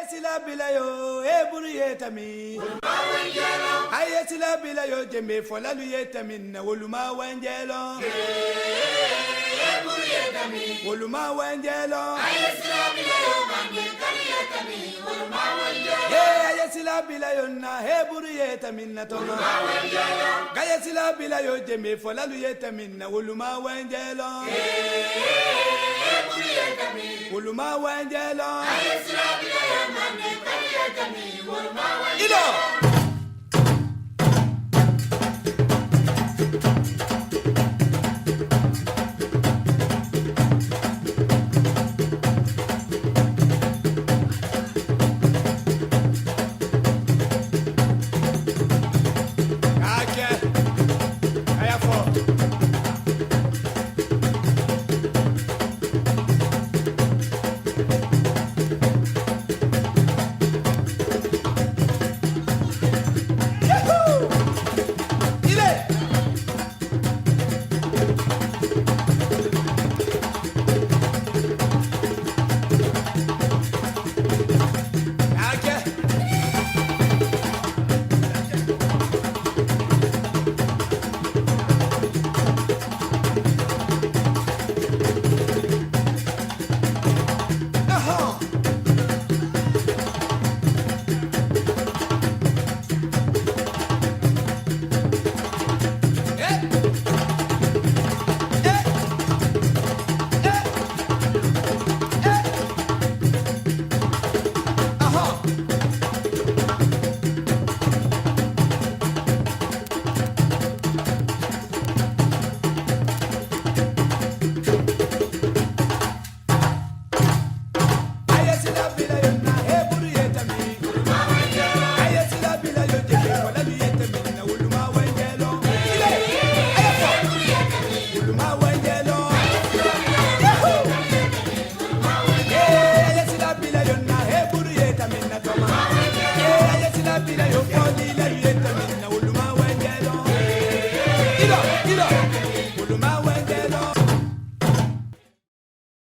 ayesila bilayo eburu yetami ayesila bilayo jembe folalu yetami na woluma wanjelo eburu yetami woluma wanjelo ayesila bilayo mande kali yetami woluma wanjelo ayesila bilayo na eburu yetami na toma wanjelo ayesila bilayo jembe folalu yetami na woluma wanjelo woluma wanjelo ayesila bilayo mande kali yetami woluma wanjelo